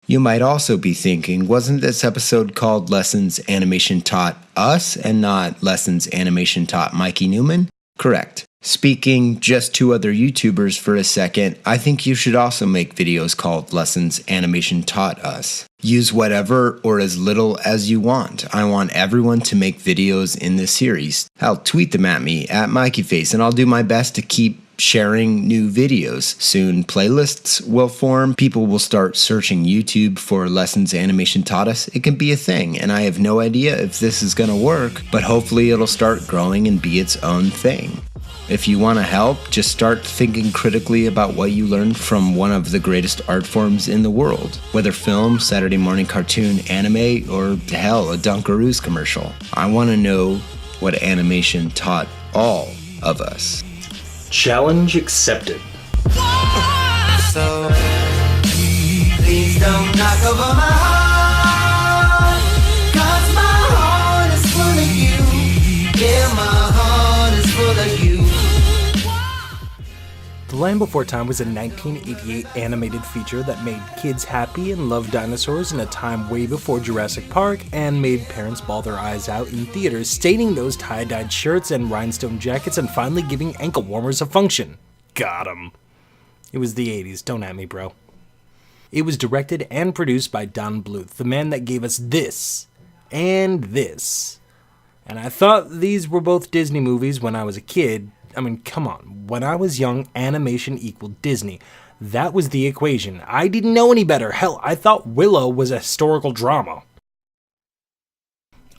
You might also be thinking, wasn't this episode called Lessons Animation Taught Us and not Lessons Animation Taught Mikey Newman? Correct. Speaking just to other YouTubers for a second, I think you should also make videos called Lessons Animation Taught Us. Use whatever or as little as you want. I want everyone to make videos in this series. Hell, tweet them at me, at MikeyFace, and I'll do my best to keep sharing new videos. Soon playlists will form. People will start searching YouTube for Lessons Animation Taught Us. It can be a thing, and I have no idea if this is gonna work, but hopefully it'll start growing and be its own thing. If you want to help, just start thinking critically about what you learned from one of the greatest art forms in the world. Whether film, Saturday morning cartoon, anime, or hell, a Dunkaroos commercial. I want to know what animation taught all of us. Challenge accepted. So, please don't knock over my heart, 'cause my heart is full of you. Yeah, my heart is full of you. The Land Before Time was a 1988 animated feature that made kids happy and loved dinosaurs in a time way before Jurassic Park and made parents bawl their eyes out in theaters, staining those tie-dyed shirts and rhinestone jackets and finally giving ankle warmers a function. Got 'em. It was the 80s, don't at me, bro. It was directed and produced by Don Bluth, the man that gave us this and this. And I thought these were both Disney movies when I was a kid. I mean, come on. When I was young, animation equaled Disney. That was the equation. I didn't know any better. Hell, I thought Willow was a historical drama.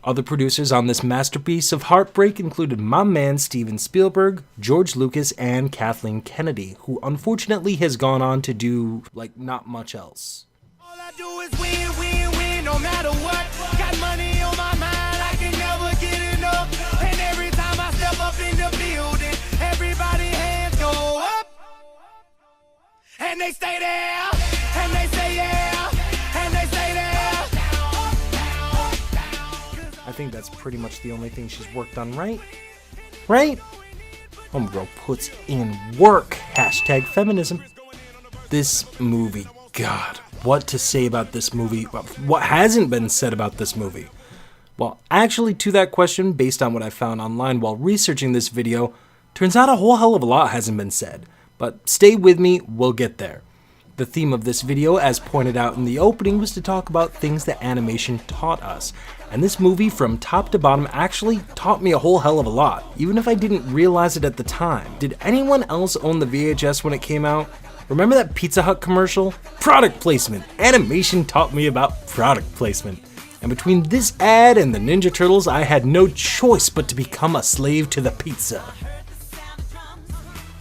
Other producers on this masterpiece of heartbreak included my man Steven Spielberg, George Lucas, and Kathleen Kennedy, who unfortunately has gone on to do, not much else. All I do is win, win, win, no matter what. Got money on my mind, I can never get enough. And every time I step up in the building, everybody hands go up. And they stay there, and they say yeah, and they say there. I think that's pretty much the only thing she's worked on, right? Right? Homegirl puts in work. Hashtag feminism. This movie, God, what to say about this movie? What hasn't been said about this movie? Well, actually, to that question, based on what I found online while researching this video, turns out a whole hell of a lot hasn't been said. But stay with me, we'll get there. The theme of this video, as pointed out in the opening, was to talk about things that animation taught us. And this movie, from top to bottom, actually taught me a whole hell of a lot, even if I didn't realize it at the time. Did anyone else own the VHS when it came out? Remember that Pizza Hut commercial? Product placement! Animation taught me about product placement. And between this ad and the Ninja Turtles, I had no choice but to become a slave to the pizza.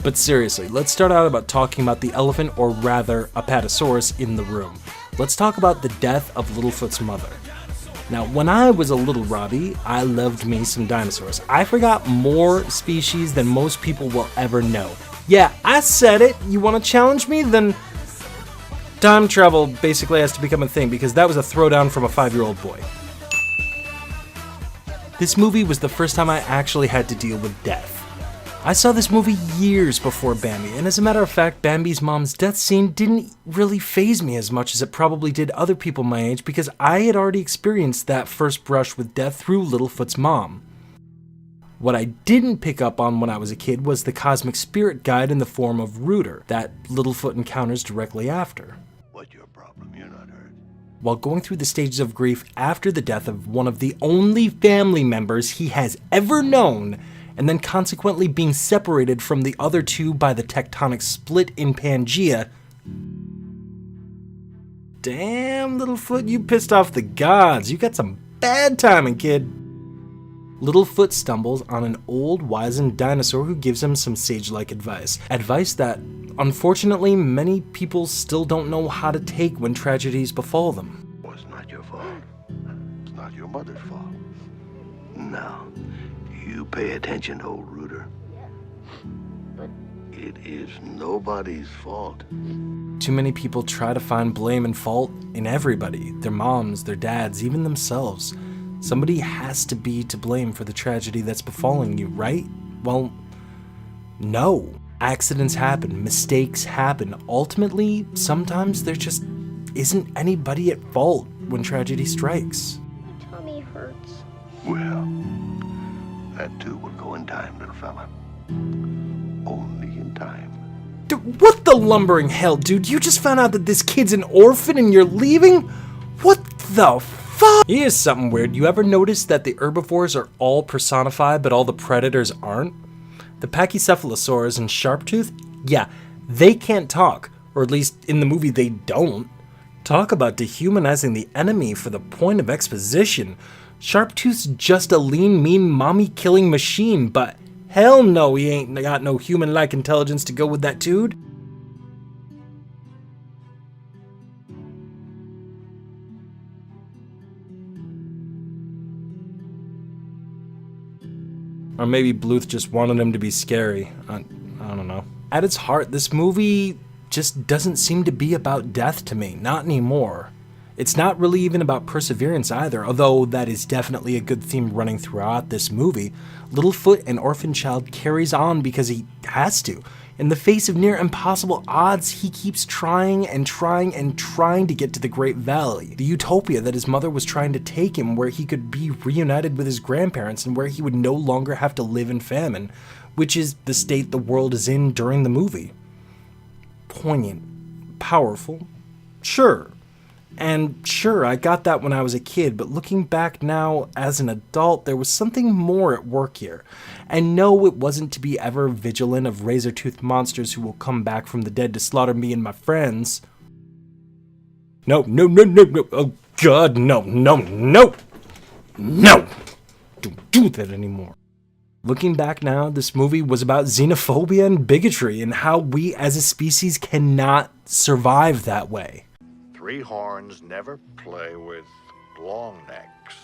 But seriously, let's start out about talking about the elephant, or rather, Apatosaurus, in the room. Let's talk about the death of Littlefoot's mother. Now, when I was a little Robbie, I loved me some dinosaurs. I forgot more species than most people will ever know. Yeah, I said it. You want to challenge me? Then time travel basically has to become a thing, because that was a throwdown from a 5-year-old boy. This movie was the first time I actually had to deal with death. I saw this movie years before Bambi, and as a matter of fact, Bambi's mom's death scene didn't really faze me as much as it probably did other people my age, because I had already experienced that first brush with death through Littlefoot's mom. What I didn't pick up on when I was a kid was the cosmic spirit guide in the form of Rooter that Littlefoot encounters directly after. What's your problem? You're not hurt. While going through the stages of grief after the death of one of the only family members he has ever known, and then consequently being separated from the other two by the tectonic split in Pangea. Damn, Littlefoot, you pissed off the gods. You got some bad timing, kid. Littlefoot stumbles on an old, wizened dinosaur who gives him some sage-like advice. Advice that, unfortunately, many people still don't know how to take when tragedies befall them. Well, it's not your fault. It's not your mother's fault. No. You pay attention, old Rooter. It is nobody's fault. Too many people try to find blame and fault in everybody. Their moms, their dads, even themselves. Somebody has to be to blame for the tragedy that's befalling you, right? Well, no. Accidents happen, mistakes happen. Ultimately, sometimes they're just isn't anybody at fault when tragedy strikes. My tummy hurts. Well, that too will go in time, little fella. Only in time. Dude, what the lumbering hell, dude? You just found out that this kid's an orphan and you're leaving? What the fuck? Here's something weird. You ever notice that the herbivores are all personified, but all the predators aren't? The Pachycephalosaurs and Sharptooth, yeah, they can't talk. Or at least in the movie they don't. Talk about dehumanizing the enemy for the point of exposition. Sharptooth's just a lean, mean, mommy-killing machine, but hell no, he ain't got no human-like intelligence to go with that dude. Or maybe Bluth just wanted him to be scary. I don't know. At its heart, this movie just doesn't seem to be about death to me. Not anymore. It's not really even about perseverance either, although that is definitely a good theme running throughout this movie. Littlefoot, an orphan child, carries on because he has to. In the face of near impossible odds, he keeps trying and trying and trying to get to the Great Valley, the utopia that his mother was trying to take him, where he could be reunited with his grandparents and where he would no longer have to live in famine, which is the state the world is in during the movie. Poignant, powerful, sure. And sure, I got that when I was a kid, but looking back now as an adult, there was something more at work here. And no, it wasn't to be ever vigilant of razor-toothed monsters who will come back from the dead to slaughter me and my friends. No. Oh God, no. No! Don't do that anymore. Looking back now, this movie was about xenophobia and bigotry and how we as a species cannot survive that way. Three horns never play with long necks.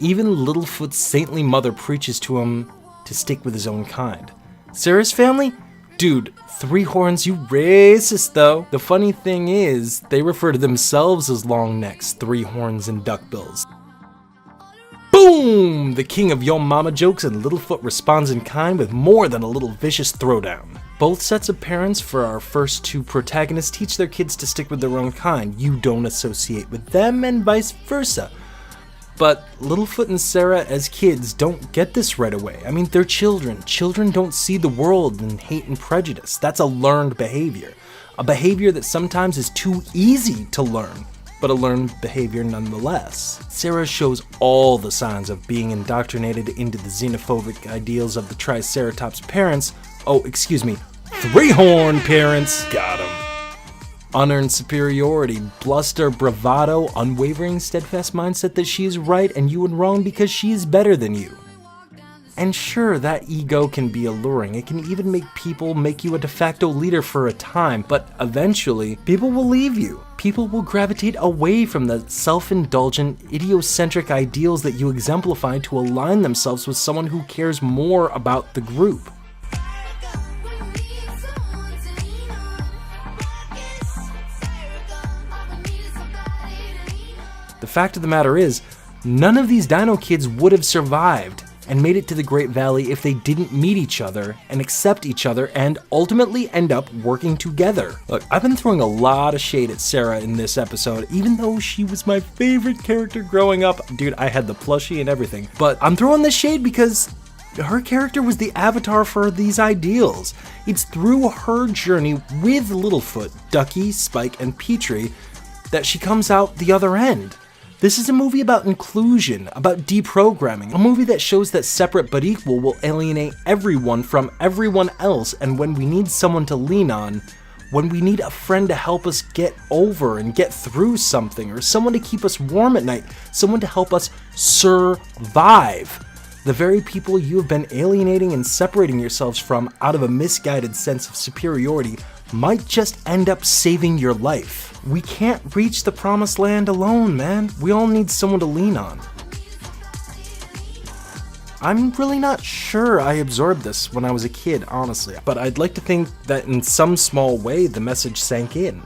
Even Littlefoot's saintly mother preaches to him to stick with his own kind. Sarah's family? Dude, three horns, you racist though. The funny thing is, they refer to themselves as long necks, three horns, and duckbills. Boom! The king of Yo Mama jokes, and Littlefoot responds in kind with more than a little vicious throwdown. Both sets of parents for our first two protagonists teach their kids to stick with their own kind. You don't associate with them, and vice versa. But Littlefoot and Sarah as kids don't get this right away. I mean, they're children. Children don't see the world in hate and prejudice. That's a learned behavior. A behavior that sometimes is too easy to learn, but a learned behavior nonetheless. Sarah shows all the signs of being indoctrinated into the xenophobic ideals of the Triceratops parents. Oh, excuse me, three-horn parents. Got 'em. Unearned superiority, bluster, bravado, unwavering, steadfast mindset that she is right and you are wrong because she is better than you. And sure, that ego can be alluring. It can even make people make you a de facto leader for a time, but eventually, people will leave you. People will gravitate away from the self-indulgent, idiocentric ideals that you exemplify to align themselves with someone who cares more about the group. The fact of the matter is, none of these dino kids would have survived and made it to the Great Valley if they didn't meet each other and accept each other and ultimately end up working together. Look, I've been throwing a lot of shade at Sarah in this episode, even though she was my favorite character growing up. Dude, I had the plushie and everything. But I'm throwing this shade because her character was the avatar for these ideals. It's through her journey with Littlefoot, Ducky, Spike, and Petrie that she comes out the other end. This is a movie about inclusion, about deprogramming, a movie that shows that separate but equal will alienate everyone from everyone else, and when we need someone to lean on, when we need a friend to help us get over and get through something, or someone to keep us warm at night, someone to help us survive, the very people you have been alienating and separating yourselves from out of a misguided sense of superiority might just end up saving your life. We can't reach the promised land alone, man. We all need someone to lean on. I'm really not sure I absorbed this when I was a kid, honestly, but I'd like to think that in some small way the message sank in.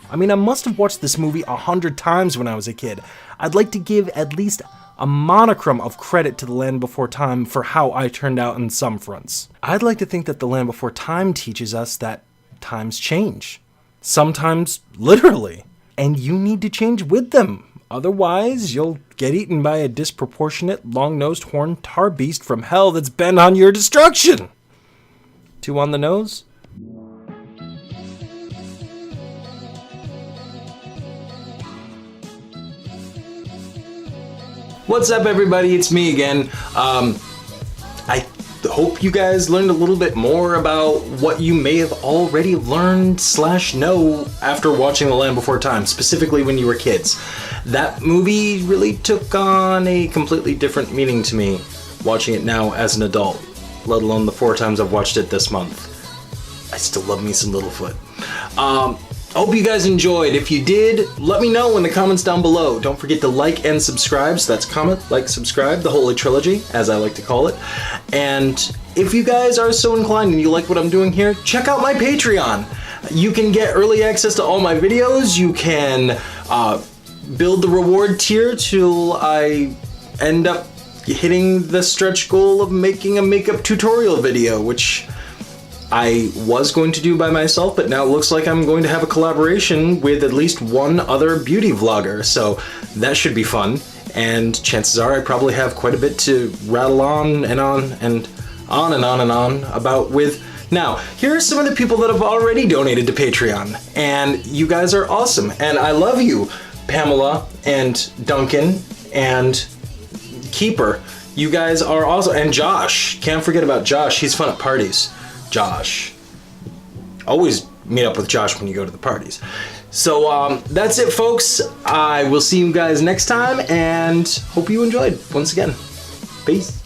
I mean, I must have watched this movie 100 times when I was a kid. I'd like to give at least a monochrome of credit to The Land Before Time for how I turned out in some fronts. I'd like to think that The Land Before Time teaches us that times change. Sometimes literally. And you need to change with them. Otherwise, you'll get eaten by a disproportionate, long-nosed, horned tar beast from hell that's bent on your destruction. Too on the nose? What's up, everybody? It's me again. I hope you guys learned a little bit more about what you may have already learned / know after watching The Land Before Time, specifically when you were kids. That movie really took on a completely different meaning to me watching it now as an adult, let alone the 4 times I've watched it this month. I still love me some Littlefoot. Hope you guys enjoyed. If you did, let me know in the comments down below. Don't forget to like and subscribe. So that's comment, like, subscribe, the Holy Trilogy, as I like to call it. And if you guys are so inclined and you like what I'm doing here, check out my Patreon. You can get early access to all my videos. You can build the reward tier till I end up hitting the stretch goal of making a makeup tutorial video, which I was going to do by myself, but now it looks like I'm going to have a collaboration with at least one other beauty vlogger, so that should be fun. And chances are I probably have quite a bit to rattle on and on and on and on and on about with. Now, here are some of the people that have already donated to Patreon, and you guys are awesome, and I love you, Pamela and Duncan and Keeper. You guys are awesome, and Josh. Can't forget about Josh. He's fun at parties. Josh. Always meet up with Josh when you go to the parties. So that's it, folks. I will see you guys next time, and hope you enjoyed once again. Peace.